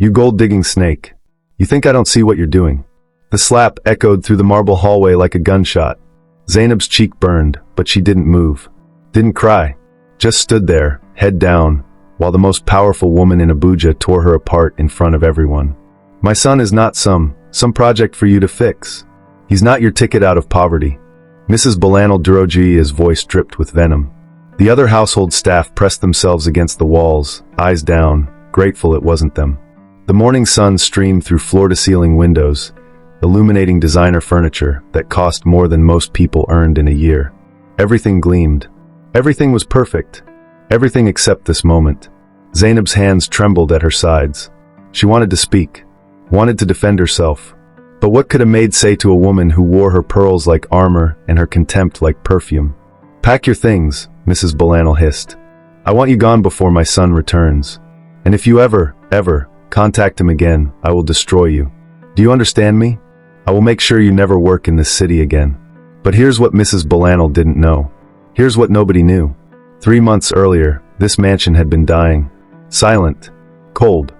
You gold-digging snake. You think I don't see what you're doing? The slap echoed through the marble hallway like a gunshot. Zainab's cheek burned, but she didn't move. Didn't cry. Just stood there, head down, while the most powerful woman in Abuja tore her apart in front of everyone. My son is not some project for you to fix. He's not your ticket out of poverty. Mrs. Bolanle Durojaiye's voice dripped with venom. The other household staff pressed themselves against the walls, eyes down, grateful it wasn't them. The morning sun streamed through floor-to-ceiling windows, illuminating designer furniture that cost more than most people earned in a year. Everything gleamed. Everything was perfect. Everything except this moment. Zainab's hands trembled at her sides. She wanted to speak, wanted to defend herself. But what could a maid say to a woman who wore her pearls like armor and her contempt like perfume? Pack your things, Mrs. Bolanle hissed. I want you gone before my son returns. And if you ever contact him again, I will destroy you. Do you understand me? I will make sure you never work in this city again. But here's what Mrs. Bolanle didn't know. Here's what nobody knew. 3 months earlier, this mansion had been dying. Silent. Cold.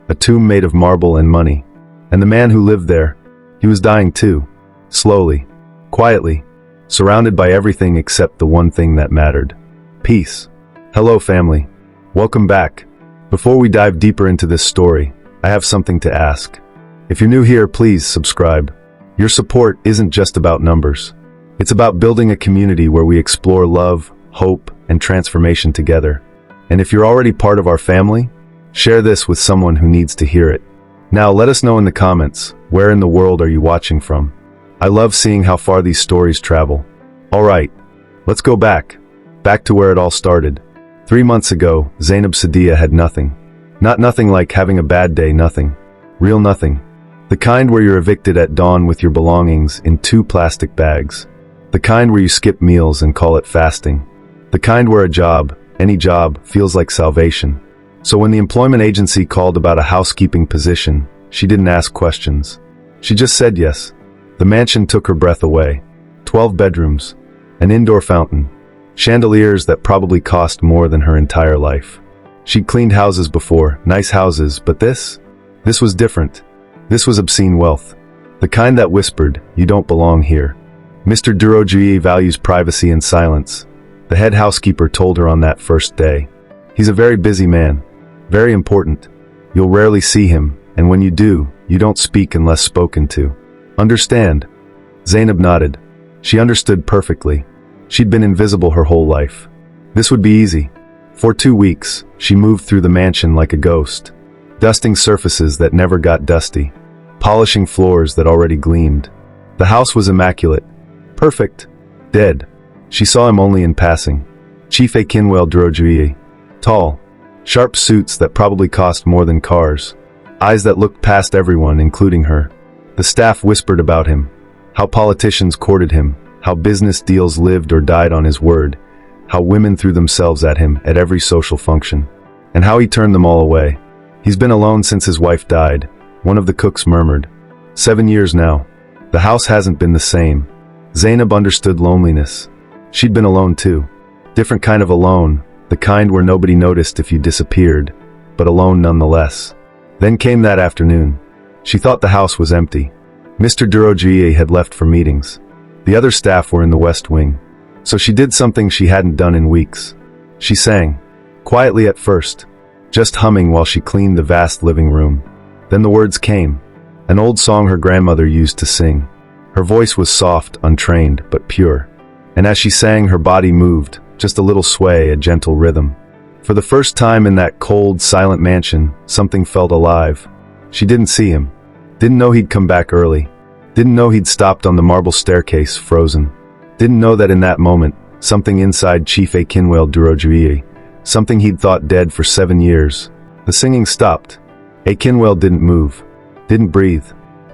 A tomb made of marble and money. And the man who lived there, he was dying too. Slowly. Quietly. Surrounded by everything except the one thing that mattered. Peace. Hello, family. Welcome back. Before we dive deeper into this story, I have something to ask. If you're new here, please subscribe. Your support isn't just about numbers. It's about building a community where we explore love, hope, and transformation together. And if you're already part of our family, share this with someone who needs to hear it. Now let us know in the comments, where in the world are you watching from? I love seeing how far these stories travel. Alright, let's go back to where it all started. 3 months ago, Zainab Sadiya had nothing. Not nothing like having a bad day, nothing. Real nothing. The kind where you're evicted at dawn with your belongings in 2 plastic bags. The kind where you skip meals and call it fasting. The kind where a job, any job, feels like salvation. So when the employment agency called about a housekeeping position, she didn't ask questions. She just said yes. The mansion took her breath away. 12 bedrooms. An indoor fountain. Chandeliers that probably cost more than her entire life. She'd cleaned houses before, nice houses, but this was different. This was obscene wealth. The kind that whispered, you don't belong here. Mr. Durojaiye values privacy and silence. The head housekeeper told her on that first day. He's a very busy man. Very important. You'll rarely see him, and when you do, you don't speak unless spoken to. Understand? Zainab nodded. She understood perfectly. She'd been invisible her whole life. This would be easy. For 2 weeks, she moved through the mansion like a ghost. Dusting surfaces that never got dusty. Polishing floors that already gleamed. The house was immaculate. Perfect. Dead. She saw him only in passing. Chief Maid Durojaiye. Tall. Sharp suits that probably cost more than cars. Eyes that looked past everyone, including her. The staff whispered about him. How politicians courted him. How business deals lived or died on his word. How women threw themselves at him at every social function. And how he turned them all away. He's been alone since his wife died, one of the cooks murmured. 7 years now. The house hasn't been the same. Zainab understood loneliness. She'd been alone too. Different kind of alone, the kind where nobody noticed if you disappeared, but alone nonetheless. Then came that afternoon. She thought the house was empty. Mr. Durojaiye had left for meetings. The other staff were in the West Wing. So she did something she hadn't done in weeks. She sang. Quietly at first. Just humming while she cleaned the vast living room. Then the words came. An old song her grandmother used to sing. Her voice was soft, untrained, but pure. And as she sang, her body moved, just a little sway, a gentle rhythm. For the first time in that cold, silent mansion, something felt alive. She didn't see him. Didn't know he'd come back early. Didn't know he'd stopped on the marble staircase, frozen. Didn't know that in that moment, something inside Chief Maid Durojaiye, something he'd thought dead for 7 years. The singing stopped. Akinwell didn't move. Didn't breathe.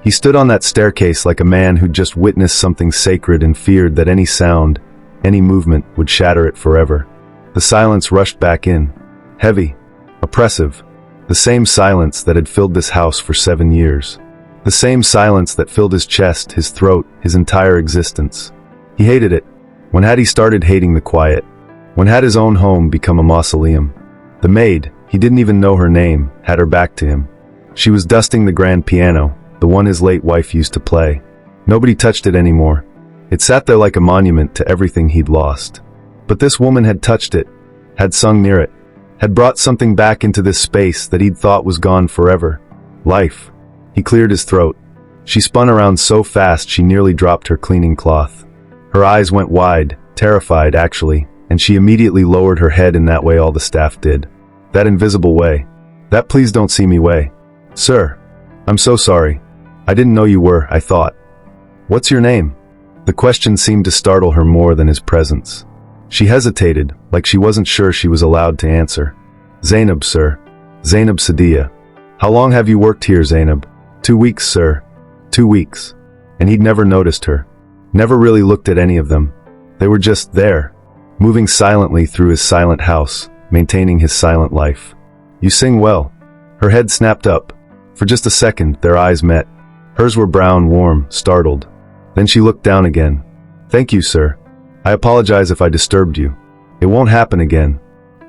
He stood on that staircase like a man who'd just witnessed something sacred and feared that any sound, any movement, would shatter it forever. The silence rushed back in. Heavy. Oppressive. The same silence that had filled this house for 7 years. The same silence that filled his chest, his throat, his entire existence. He hated it. When had he started hating the quiet? When had his own home become a mausoleum? The maid, he didn't even know her name, had her back to him. She was dusting the grand piano, the one his late wife used to play. Nobody touched it anymore. It sat there like a monument to everything he'd lost. But this woman had touched it, had sung near it, had brought something back into this space that he'd thought was gone forever. Life. He cleared his throat. She spun around so fast she nearly dropped her cleaning cloth. Her eyes went wide, terrified actually, and she immediately lowered her head in that way all the staff did. That invisible way. That please don't see me way. Sir. I'm so sorry. I didn't know you were, I thought. What's your name? The question seemed to startle her more than his presence. She hesitated, like she wasn't sure she was allowed to answer. Zainab, sir. Zainab Sadia. How long have you worked here, Zainab? 2 weeks, sir. 2 weeks. And he'd never noticed her. Never really looked at any of them. They were just there, moving silently through his silent house, maintaining his silent life. You sing well. Her head snapped up. For just a second, their eyes met. Hers were brown, warm, startled. Then she looked down again. Thank you, sir. I apologize if I disturbed you. It won't happen again.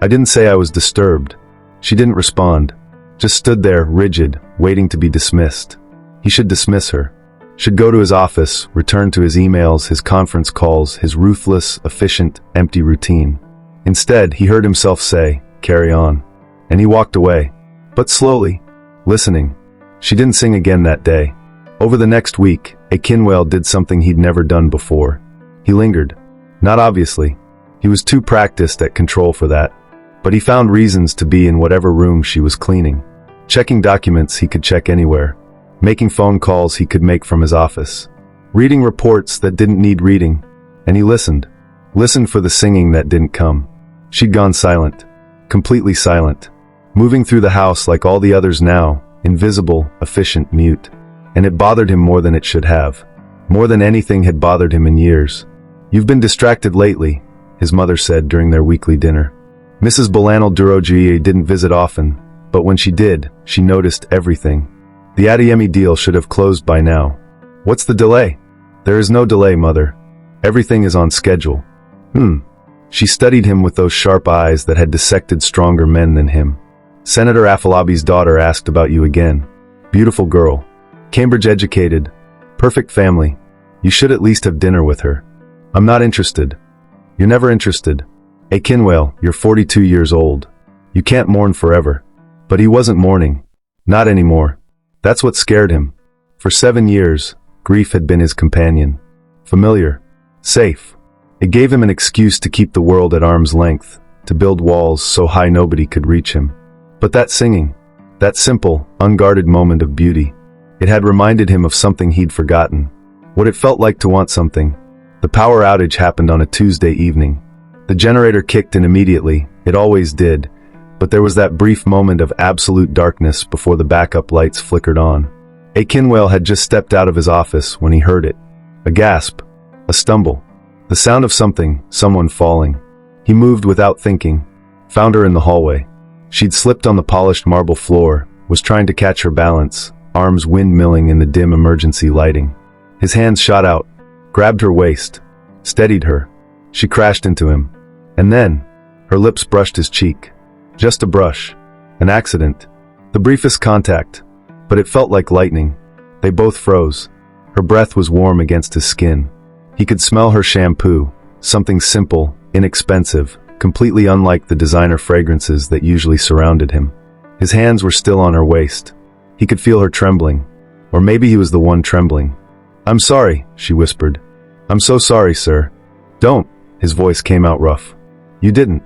I didn't say I was disturbed. She didn't respond. Just stood there, rigid, waiting to be dismissed. He should dismiss her. Should go to his office, return to his emails, his conference calls, his ruthless, efficient, empty routine. Instead, he heard himself say, carry on. And he walked away. But slowly, listening. She didn't sing again that day. Over the next week, Akinwale did something he'd never done before. He lingered. Not obviously. He was too practiced at control for that. But he found reasons to be in whatever room she was cleaning. Checking documents he could check anywhere. Making phone calls he could make from his office. Reading reports that didn't need reading. And he listened. Listened for the singing that didn't come. She'd gone silent. Completely silent. Moving through the house like all the others now, invisible, efficient, mute. And it bothered him more than it should have. More than anything had bothered him in years. You've been distracted lately, his mother said during their weekly dinner. Mrs. Bolanle Durojaiye didn't visit often, but when she did, she noticed everything. The Adeyemi deal should have closed by now. What's the delay? There is no delay, mother. Everything is on schedule. She studied him with those sharp eyes that had dissected stronger men than him. Senator Afolabi's daughter asked about you again. Beautiful girl. Cambridge educated. Perfect family. You should at least have dinner with her. I'm not interested. You're never interested. Akinwale, you're 42 years old. You can't mourn forever. But he wasn't mourning. Not anymore. That's what scared him. For 7 years, grief had been his companion. Familiar. Safe. It gave him an excuse to keep the world at arm's length, to build walls so high nobody could reach him. But that singing, that simple, unguarded moment of beauty, it had reminded him of something he'd forgotten. What it felt like to want something. The power outage happened on a Tuesday evening. The generator kicked in immediately, it always did, but there was that brief moment of absolute darkness before the backup lights flickered on. Akinwale had just stepped out of his office when he heard it. A gasp. A stumble. The sound of something, someone falling. He moved without thinking. Found her in the hallway. She'd slipped on the polished marble floor, was trying to catch her balance, arms windmilling in the dim emergency lighting. His hands shot out, grabbed her waist, steadied her. She crashed into him. And then, her lips brushed his cheek. Just a brush. An accident. The briefest contact. But it felt like lightning. They both froze. Her breath was warm against his skin. He could smell her shampoo, something simple, inexpensive, completely unlike the designer fragrances that usually surrounded him. His hands were still on her waist. He could feel her trembling. Or maybe he was the one trembling. I'm sorry, she whispered. I'm so sorry, sir. Don't, his voice came out rough. You didn't.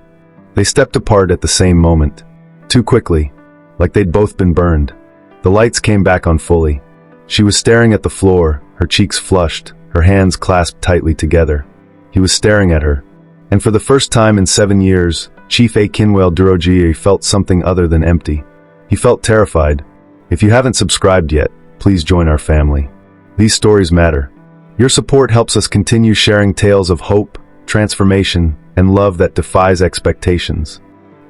They stepped apart at the same moment. Too quickly, like they'd both been burned. The lights came back on fully. She was staring at the floor, her cheeks flushed, her hands clasped tightly together. He was staring at her. And for the first time in 7 years, Chief Akinwale Durojaiye felt something other than empty. He felt terrified. If you haven't subscribed yet, please join our family. These stories matter. Your support helps us continue sharing tales of hope, transformation, and love that defies expectations.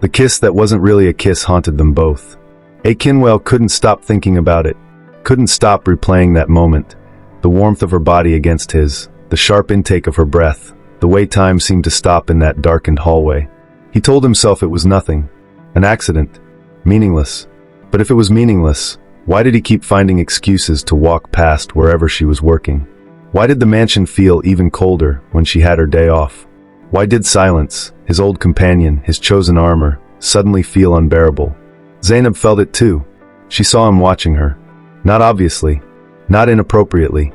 The kiss that wasn't really a kiss haunted them both. Akinwale couldn't stop thinking about it. Couldn't stop replaying that moment. The warmth of her body against his, the sharp intake of her breath, the way time seemed to stop in that darkened hallway. He told himself it was nothing. An accident. Meaningless. But if it was meaningless, Why did he keep finding excuses to walk past wherever she was working? Why did the mansion feel even colder when she had her day off? Why did silence, his old companion, his chosen armor, suddenly feel unbearable? Zainab felt it too. She saw him watching her. Not obviously, not inappropriately,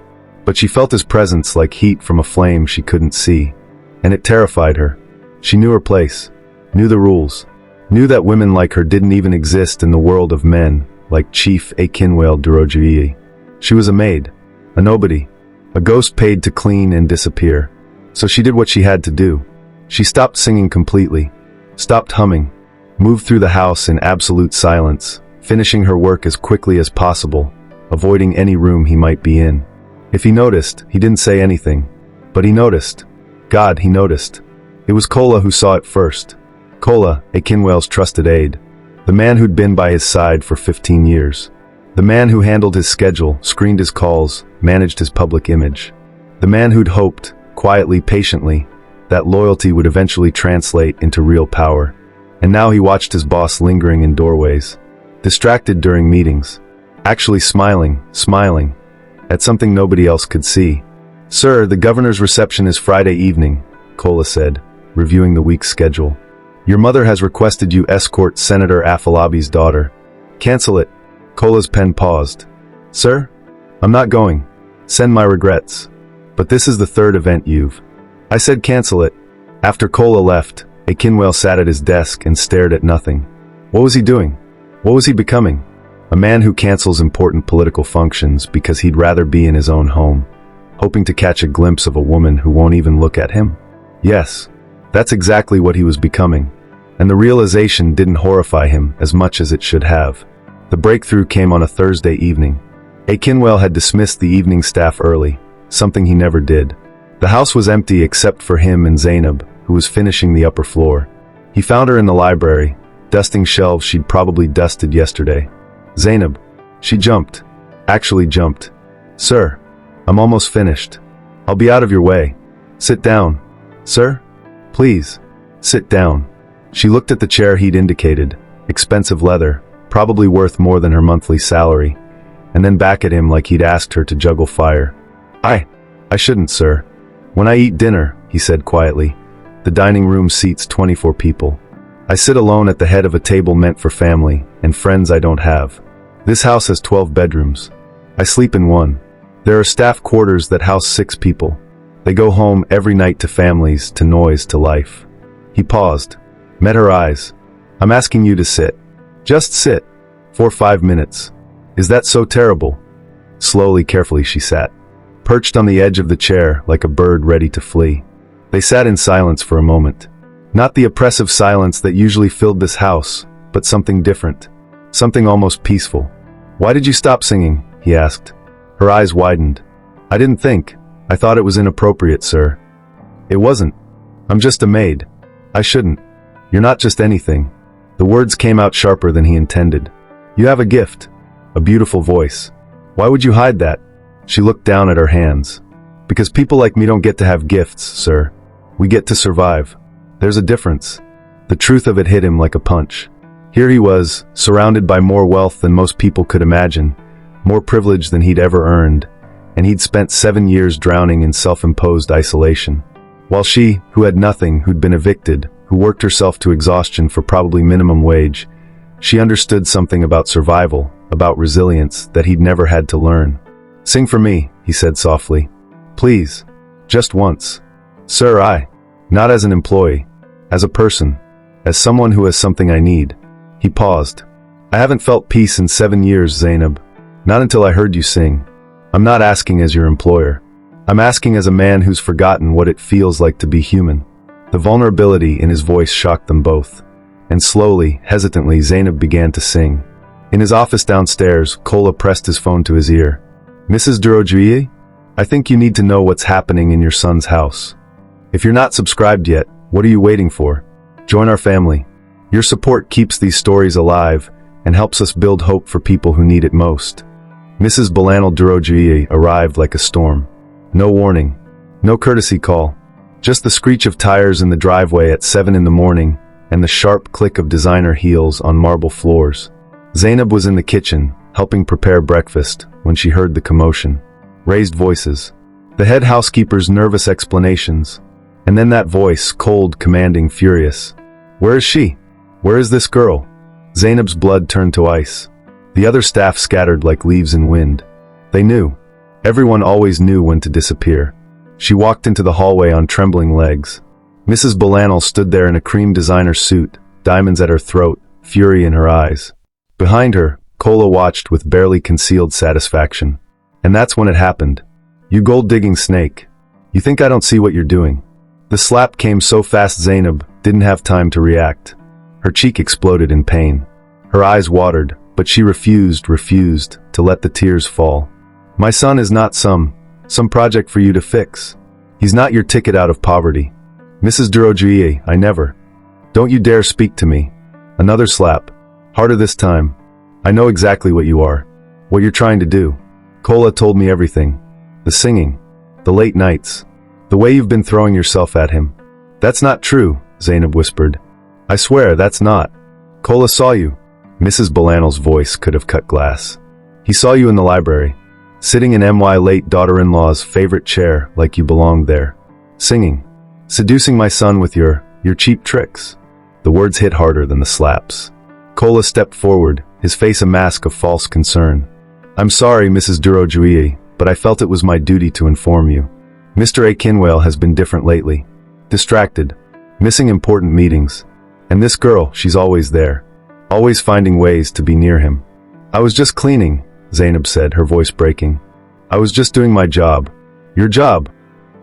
but she felt his presence like heat from a flame she couldn't see. And it terrified her. She knew her place, knew the rules, knew that women like her didn't even exist in the world of men like Chief Bolanle Durojaiye. She was a maid, a nobody, a ghost paid to clean and disappear. So she did what she had to do. She stopped singing completely, stopped humming, moved through the house in absolute silence, finishing her work as quickly as possible, avoiding any room he might be in. If he noticed, he didn't say anything. But he noticed. God, he noticed. It was Kola who saw it first. Kola, Bolanle's trusted aide. The man who'd been by his side for 15 years. The man who handled his schedule, screened his calls, managed his public image. The man who'd hoped, quietly, patiently, that loyalty would eventually translate into real power. And now he watched his boss lingering in doorways, distracted during meetings, actually smiling, at something nobody else could see. Sir, the governor's reception is Friday evening, Kola said, reviewing the week's schedule. Your mother has requested you escort Senator Afolabi's daughter. Cancel it. Kola's pen paused. Sir? I'm not going. Send my regrets. But this is the third event you've. I said cancel it. After Kola left, Bolanle sat at his desk and stared at nothing. What was he doing? What was he becoming? A man who cancels important political functions because he'd rather be in his own home, hoping to catch a glimpse of a woman who won't even look at him? Yes, that's exactly what he was becoming. And the realization didn't horrify him as much as it should have. The breakthrough came on a Thursday evening. Bolanle had dismissed the evening staff early, something he never did. The house was empty except for him and Zainab, who was finishing the upper floor. He found her in the library, dusting shelves she'd probably dusted yesterday. Zainab. She jumped. Actually jumped. Sir, I'm almost finished. I'll be out of your way. Sit down. Sir? Please. Sit down. She looked at the chair he'd indicated, expensive leather, probably worth more than her monthly salary, and then back at him like he'd asked her to juggle fire. I shouldn't, sir. When I eat dinner, he said quietly, the dining room seats 24 people. I sit alone at the head of a table meant for family and friends I don't have. This house has 12 bedrooms. I sleep in one. There are staff quarters that house 6 people. They go home every night to families, to noise, to life. He paused, met her eyes. I'm asking you to sit. Just sit. For 5 minutes. Is that so terrible? Slowly, carefully she sat, perched on the edge of the chair like a bird ready to flee. They sat in silence for a moment. Not the oppressive silence that usually filled this house, but something different. Something almost peaceful. Why did you stop singing? He asked. Her eyes widened. I didn't think. I thought it was inappropriate, sir. It wasn't. I'm just a maid. I shouldn't. You're not just anything. The words came out sharper than he intended. You have a gift. A beautiful voice. Why would you hide that? She looked down at her hands. Because people like me don't get to have gifts, sir. We get to survive. There's a difference. The truth of it hit him like a punch. Here he was, surrounded by more wealth than most people could imagine, more privilege than he'd ever earned, and he'd spent 7 years drowning in self-imposed isolation. While she, who had nothing, who'd been evicted, who worked herself to exhaustion for probably minimum wage, she understood something about survival, about resilience, that he'd never had to learn. Sing for me, he said softly. Please. Just once. Sir, not as an employee. As a person. As someone who has something I need. He paused. I haven't felt peace in 7 years, Zainab. Not until I heard you sing. I'm not asking as your employer. I'm asking as a man who's forgotten what it feels like to be human. The vulnerability in his voice shocked them both. And slowly, hesitantly, Zainab began to sing. In his office downstairs, Kola pressed his phone to his ear. Mrs. Durojaiye? I think you need to know what's happening in your son's house. If you're not subscribed yet, what are you waiting for? Join our family. Your support keeps these stories alive and helps us build hope for people who need it most. Mrs. Bolanle Durojaiye arrived like a storm. No warning. No courtesy call. Just the screech of tires in the driveway at 7 in the morning and the sharp click of designer heels on marble floors. Zainab was in the kitchen, helping prepare breakfast, when she heard the commotion. Raised voices. The head housekeeper's nervous explanations. And then that voice, cold, commanding, furious. Where is she? Where is this girl? Zainab's blood turned to ice. The other staff scattered like leaves in wind. They knew. Everyone always knew when to disappear. She walked into the hallway on trembling legs. Mrs. Bolanle stood there in a cream designer suit, diamonds at her throat, fury in her eyes. Behind her, Kola watched with barely concealed satisfaction. And that's when it happened. You gold-digging snake. You think I don't see what you're doing? The slap came so fast Zainab didn't have time to react. Her cheek exploded in pain. Her eyes watered, but she refused to let the tears fall. My son is not some project for you to fix. He's not your ticket out of poverty. Mrs. Durojaiye, I never. Don't you dare speak to me. Another slap. Harder this time. I know exactly what you are. What you're trying to do. Kola told me everything. The singing. The late nights. The way you've been throwing yourself at him. That's not true, Zainab whispered. I swear, that's not. Kola saw you. Mrs. Bolanle's voice could have cut glass. He saw you in the library, sitting in my late daughter-in-law's favorite chair like you belonged there. Singing. Seducing my son with your cheap tricks. The words hit harder than the slaps. Kola stepped forward, his face a mask of false concern. I'm sorry, Mrs. Durojaiye, but I felt it was my duty to inform you. Mr. Akinwale has been different lately. Distracted. Missing important meetings. And this girl, she's always there. Always finding ways to be near him. I was just cleaning, Zainab said, her voice breaking. I was just doing my job. Your job?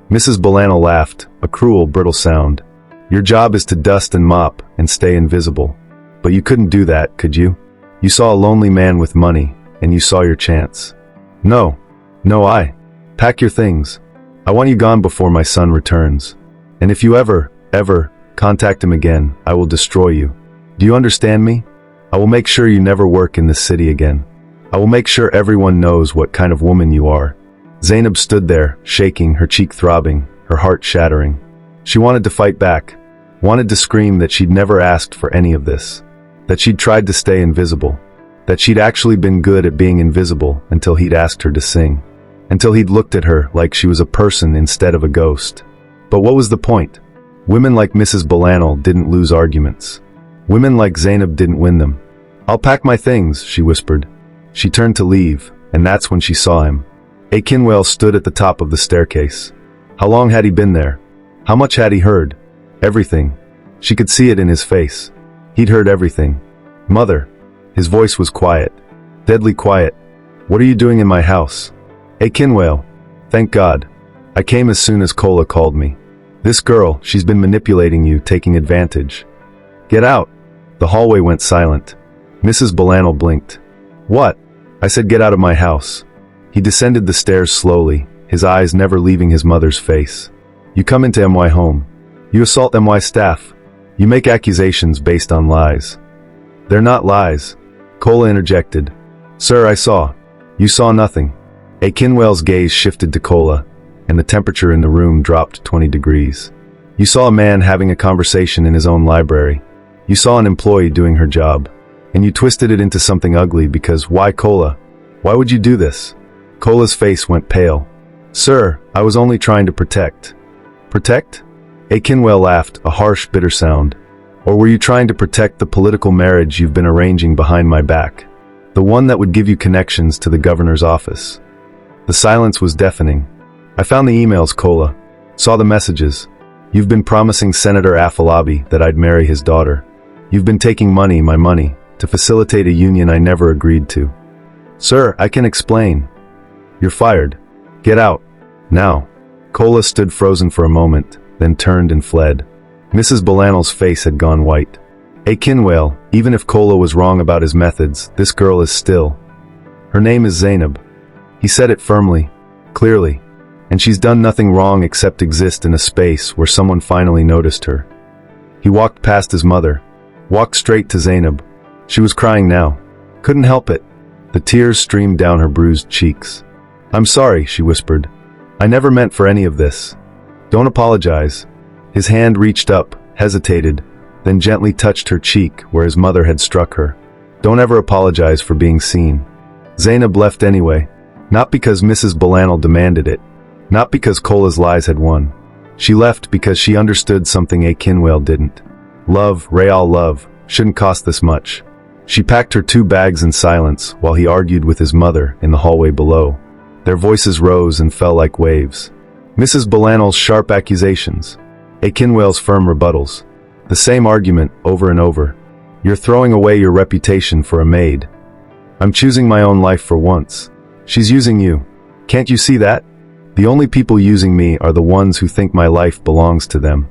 Mrs. Bolanle laughed, a cruel, brittle sound. Your job is to dust and mop and stay invisible. But you couldn't do that, could you? You saw a lonely man with money, and you saw your chance. No, I. Pack your things. I want you gone before my son returns. And if you ever contact him again, I will destroy you. Do you understand me? I will make sure you never work in this city again. I will make sure everyone knows what kind of woman you are. Zainab stood there, shaking, her cheek throbbing, her heart shattering. She wanted to fight back, wanted to scream that she'd never asked for any of this, that she'd tried to stay invisible, that she'd actually been good at being invisible until he'd asked her to sing, until he'd looked at her like she was a person instead of a ghost. But what was the point? Women like Mrs. Bolanle didn't lose arguments. Women like Zainab didn't win them. I'll pack my things, she whispered. She turned to leave, and that's when she saw him. Akinwale stood at the top of the staircase. How long had he been there? How much had he heard? Everything. She could see it in his face. He'd heard everything. Mother. His voice was quiet. Deadly quiet. What are you doing in my house? Akinwale. Thank God. I came as soon as Kola called me. This girl, she's been manipulating you, taking advantage. Get out. The hallway went silent. Mrs. Bolanle blinked. What? I said get out of my house. He descended the stairs slowly, his eyes never leaving his mother's face. You come into my home. You assault my staff. You make accusations based on lies. They're not lies. Kola interjected. Sir, I saw. You saw nothing. Akinwale's gaze shifted to Kola, and the temperature in the room dropped 20 degrees. You saw a man having a conversation in his own library. You saw an employee doing her job. And you twisted it into something ugly because why, Kola? Why would you do this? Kola's face went pale. Sir, I was only trying to protect. Protect? Akinwale laughed, a harsh, bitter sound. Or were you trying to protect the political marriage you've been arranging behind my back? The one that would give you connections to the governor's office. The silence was deafening. I found the emails, Kola. Saw the messages. You've been promising Senator Afolabi that I'd marry his daughter. You've been taking money, my money, to facilitate a union I never agreed to. Sir, I can explain. You're fired. Get out. Now. Kola stood frozen for a moment, then turned and fled. Mrs. Bolanle's face had gone white. Akinwale, even if Kola was wrong about his methods, this girl is still. Her name is Zainab. He said it firmly, clearly, and she's done nothing wrong except exist in a space where someone finally noticed her. He walked past his mother, walked straight to Zainab. She was crying now. Couldn't help it. The tears streamed down her bruised cheeks. I'm sorry, she whispered. I never meant for any of this. Don't apologize. His hand reached up, hesitated, then gently touched her cheek where his mother had struck her. Don't ever apologize for being seen. Zainab left anyway. Not because Mrs. Bolanle demanded it. Not because Cola's lies had won. She left because she understood something A. Kinwale didn't. Love, real love, shouldn't cost this much. She packed her 2 bags in silence while he argued with his mother in the hallway below. Their voices rose and fell like waves. Mrs. Bolanle's sharp accusations. A. Kinwale's firm rebuttals. The same argument over and over. You're throwing away your reputation for a maid. I'm choosing my own life for once. She's using you. Can't you see that? The only people using me are the ones who think my life belongs to them.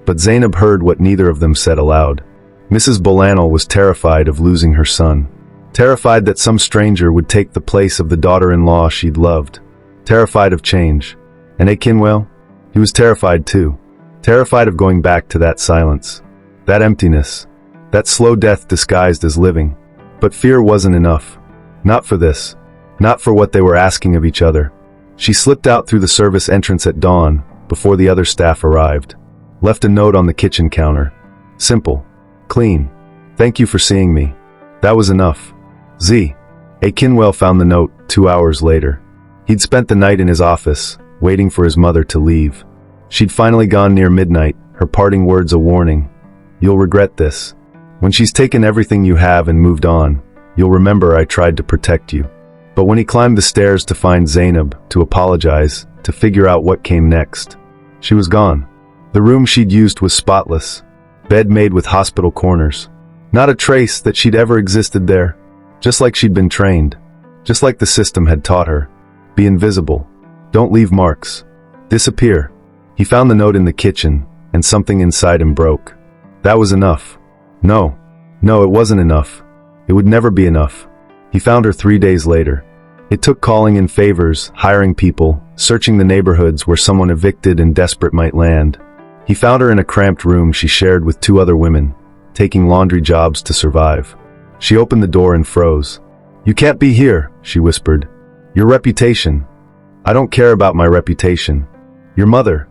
But Zainab heard what neither of them said aloud. Mrs. Bolanle was terrified of losing her son. Terrified that some stranger would take the place of the daughter-in-law she'd loved. Terrified of change. And A. Kinwale? He was terrified too. Terrified of going back to that silence. That emptiness. That slow death disguised as living. But fear wasn't enough. Not for this. Not for what they were asking of each other. She slipped out through the service entrance at dawn, before the other staff arrived. Left a note on the kitchen counter. Simple. Clean. Thank you for seeing me. That was enough. Z. A. Kinwale found the note 2 hours later. He'd spent the night in his office, waiting for his mother to leave. She'd finally gone near midnight, her parting words a warning. You'll regret this. When she's taken everything you have and moved on, you'll remember I tried to protect you. But when he climbed the stairs to find Zainab, to apologize, to figure out what came next, she was gone. The room she'd used was spotless. Bed made with hospital corners. Not a trace that she'd ever existed there. Just like she'd been trained. Just like the system had taught her. Be invisible. Don't leave marks. Disappear. He found the note in the kitchen, and something inside him broke. That was enough. No, it wasn't enough. It would never be enough. He found her 3 days later. It took calling in favors, hiring people, searching the neighborhoods where someone evicted and desperate might land. He found her in a cramped room she shared with 2 other women, taking laundry jobs to survive. She opened the door and froze. You can't be here, she whispered. Your reputation. I don't care about my reputation. Your mother.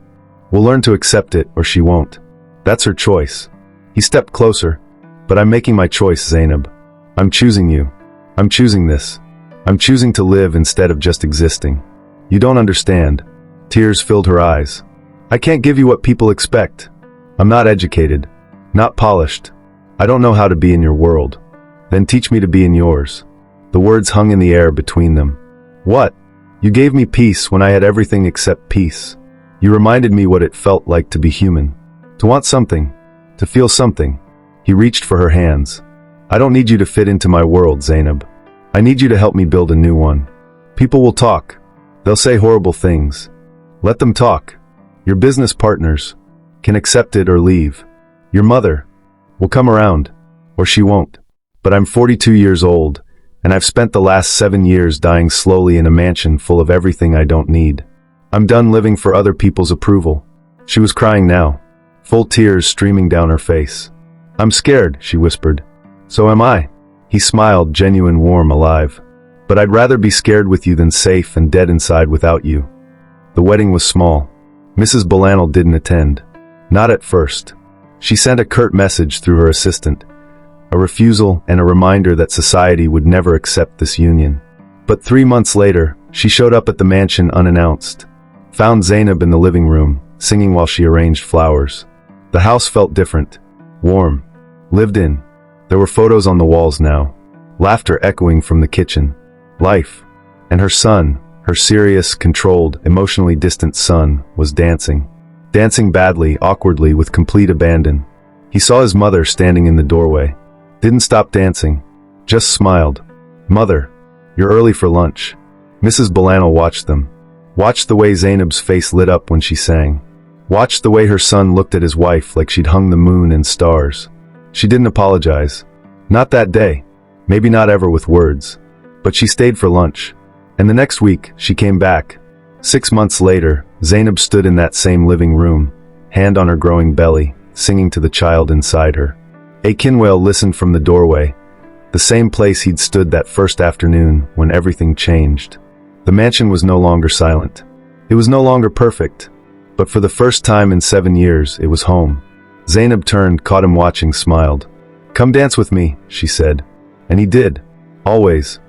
Will learn to accept it or she won't. That's her choice. He stepped closer. But I'm making my choice, Zainab. I'm choosing you. I'm choosing this. I'm choosing to live instead of just existing. You don't understand. Tears filled her eyes. I can't give you what people expect. I'm not educated. Not polished. I don't know how to be in your world. Then teach me to be in yours. The words hung in the air between them. What? You gave me peace when I had everything except peace. You reminded me what it felt like to be human. To want something. To feel something. He reached for her hands. I don't need you to fit into my world, Zainab. I need you to help me build a new one. People will talk. They'll say horrible things. Let them talk. Your business partners can accept it or leave. Your mother will come around, or she won't. But I'm 42 years old, and I've spent the last 7 years dying slowly in a mansion full of everything I don't need. I'm done living for other people's approval. She was crying now, full tears streaming down her face. I'm scared, she whispered. So am I. He smiled, genuine, warm, alive. But I'd rather be scared with you than safe and dead inside without you. The wedding was small. Mrs. Bolanle didn't attend. Not at first. She sent a curt message through her assistant. A refusal and a reminder that society would never accept this union. But 3 months later, she showed up at the mansion unannounced. Found Zainab in the living room, singing while she arranged flowers. The house felt different. Warm. Lived in. There were photos on the walls now. Laughter echoing from the kitchen. Life. And her son, her serious, controlled, emotionally distant son, was dancing. Dancing badly, awkwardly, with complete abandon. He saw his mother standing in the doorway. Didn't stop dancing. Just smiled. Mother, you're early for lunch. Mrs. Bolanle watched them. Watched the way Zainab's face lit up when she sang. Watched the way her son looked at his wife like she'd hung the moon and stars. She didn't apologize. Not that day. Maybe not ever with words. But she stayed for lunch. And the next week, she came back. 6 months later, Zainab stood in that same living room, hand on her growing belly, singing to the child inside her. A. Kinwale listened from the doorway, the same place he'd stood that first afternoon when everything changed. The mansion was no longer silent. It was no longer perfect. But for the first time in 7 years, it was home. Zainab turned, caught him watching, smiled. Come dance with me, she said. And he did. Always.